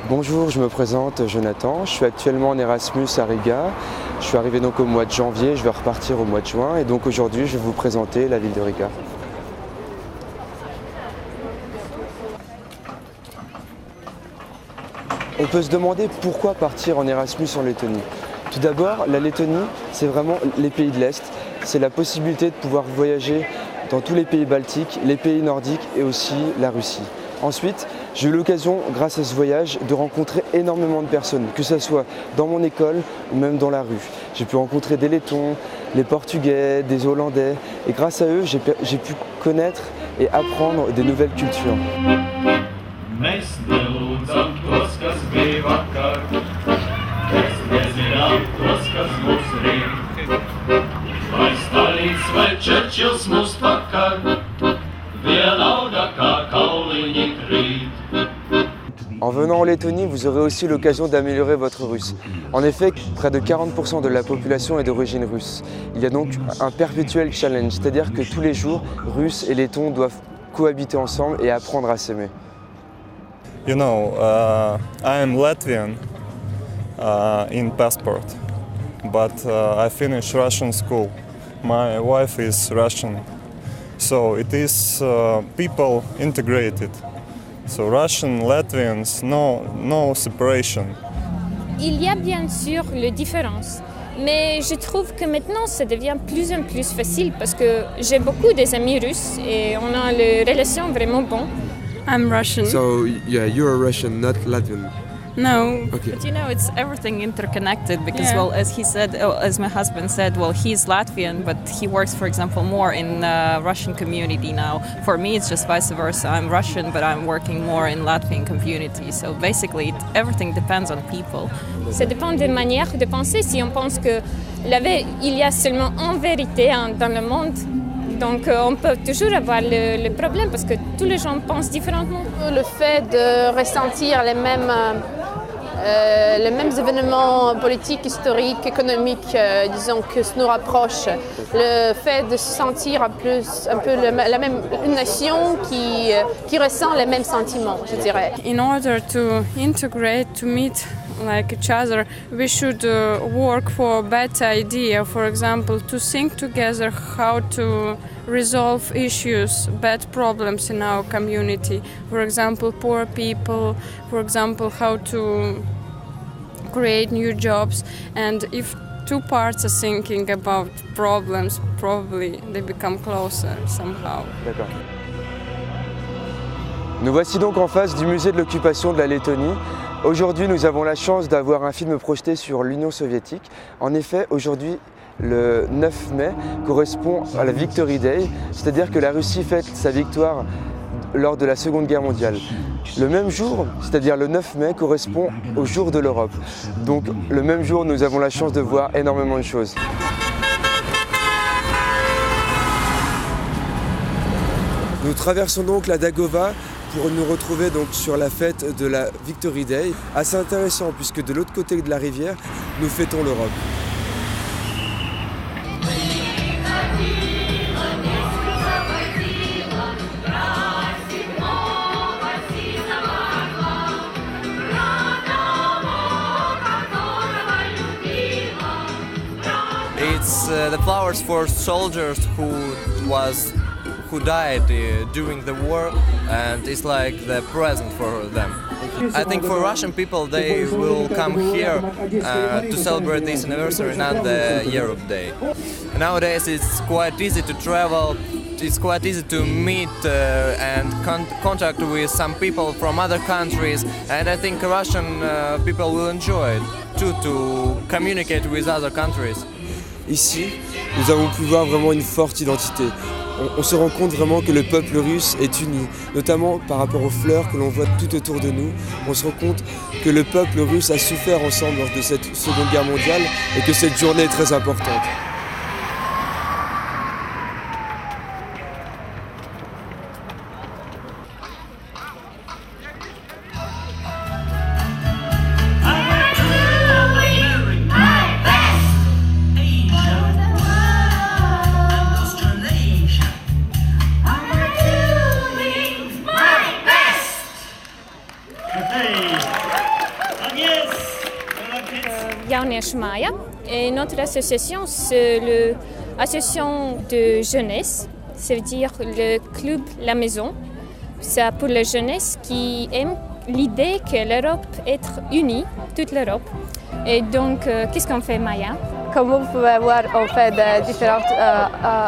Bonjour, je me présente Jonathan, je suis actuellement en Erasmus à Riga. Je suis arrivé donc au mois de janvier, je vais repartir au mois de juin et donc aujourd'hui je vais vous présenter la ville de Riga. On peut se demander pourquoi partir en Erasmus en Lettonie. Tout d'abord, la Lettonie, c'est vraiment les pays de l'Est. C'est la possibilité de pouvoir voyager dans tous les pays baltiques, les pays nordiques et aussi la Russie. Ensuite, j'ai eu l'occasion, grâce à ce voyage, de rencontrer énormément de personnes, que ce soit dans mon école ou même dans la rue. J'ai pu rencontrer des Lettons, les Portugais, des Hollandais, et grâce à eux, j'ai pu connaître et apprendre des nouvelles cultures. En venant en Lettonie, vous aurez aussi l'occasion d'améliorer votre russe. En effet, près de 40% de la population est d'origine russe. Il y a donc un perpétuel challenge, c'est-à-dire que tous les jours, Russes et Lettons doivent cohabiter ensemble et apprendre à s'aimer. You know, I am Latvian in passport, but I finished Russian school. My wife is Russian, so it is people integrated. So Russian, Latvians, no separation. Il y a bien sûr les différences, mais je trouve que maintenant ça devient plus en plus facile parce que j'ai beaucoup d'amis russes et on a les relations vraiment bonnes. I'm Russian. So yeah, you're Russian, not Latvian. No. Okay. But you know, it's everything interconnected because, Yeah. well, as he said, as my husband said, well, he's Latvian, but he works, for example, more in the Russian community now. For me, it's just vice versa. I'm Russian, but I'm working more in Latvian community. So basically, everything depends on people. Ça dépend des manières de penser. Si on pense que il y a seulement une vérité dans le monde, donc on peut toujours avoir le problème parce que tous les gens pensent différemment. Le fait de ressentir les mêmes événements politiques, historiques, économiques, disons, que ça nous rapproche. Le fait de se sentir un peu une nation qui ressent les mêmes sentiments, je dirais. In order to integrate, to meet like each other, we should work for a better idea. For example, to think together how to resolve issues, bad problems in our community. For example, poor people. For example, how to create new jobs. And if two parts are thinking about problems, probably they become closer somehow. D'accord. Nous voici donc en face du musée de l'occupation de la Lettonie. Aujourd'hui, nous avons la chance d'avoir un film projeté sur l'Union soviétique. En effet, aujourd'hui, le 9 mai correspond à la Victory Day, c'est-à-dire que la Russie fête sa victoire lors de la Seconde Guerre mondiale. Le même jour, c'est-à-dire le 9 mai, correspond au jour de l'Europe. Donc le même jour, nous avons la chance de voir énormément de choses. Nous traversons donc la Dagova pour nous retrouver donc sur la fête de la Victory Day. Assez intéressant puisque de l'autre côté de la rivière, nous fêtons l'Europe. It's the flowers for soldiers who died during the war, and it's like the present for them. I think for Russian people, they will come here to celebrate this anniversary, not the Europe Day. Nowadays, it's quite easy to travel. It's quite easy to meet and contact with some people from other countries, and I think Russian people will enjoy it too, to communicate with other countries. Ici, nous avons pu voir vraiment une forte identité. On se rend compte vraiment que le peuple russe est uni, notamment par rapport aux fleurs que l'on voit tout autour de nous. On se rend compte que le peuple russe a souffert ensemble lors de cette Seconde Guerre mondiale et que cette journée est très importante. Hey! organizamos Maya. Et notre association, c'est l'association de jeunesse, ça veut dire le club La Maison. C'est pour la jeunesse qui aime l'idée que l'Europe est unie, toute l'Europe. Et donc, qu'est-ce qu'on fait, Maya? Comme vous pouvez voir, on fait différentes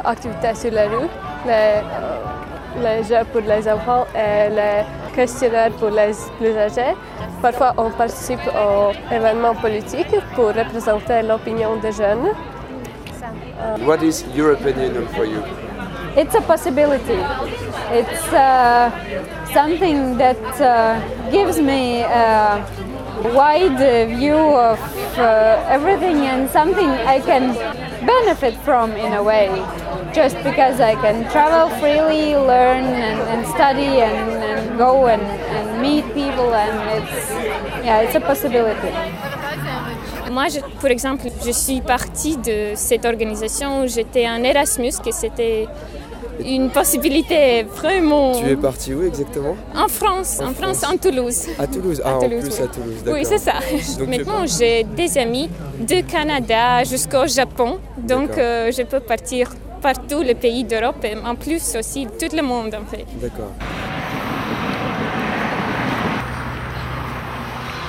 activités sur la rue. Les jeux pour les enfants et les questionnaires pour les plus âgés. Parfois, on participe aux événements politiques pour représenter l'opinion des jeunes. What is European Union for you? It's a possibility. It's something that gives me a wide view of everything and something I can benefit from in a way. Just because I can travel freely, learn and study and go and meet people, and it's a possibility. Moi, par exemple, je suis partie de cette organisation où j'étais en Erasmus, que c'était une possibilité vraiment... Tu es partie où exactement? En France, en Toulouse. À Toulouse, à Toulouse, en plus oui. à Toulouse, d'accord. Oui, c'est ça. Donc, maintenant, j'ai des amis du Canada jusqu'au Japon, donc je peux partir partout les pays d'Europe et en plus aussi tout le monde en fait. D'accord.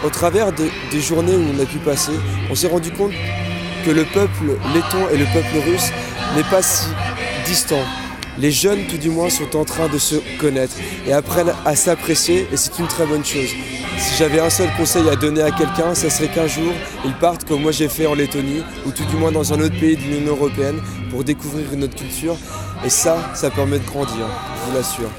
Au travers des journées où on a pu passer, on s'est rendu compte que le peuple letton et le peuple russe n'est pas si distant. Les jeunes, tout du moins, sont en train de se connaître et apprennent à s'apprécier, et c'est une très bonne chose. Si j'avais un seul conseil à donner à quelqu'un, ce serait qu'un jour, il parte comme moi j'ai fait en Lettonie, ou tout du moins dans un autre pays de l'Union européenne, pour découvrir une autre culture. Et ça permet de grandir, je vous l'assure.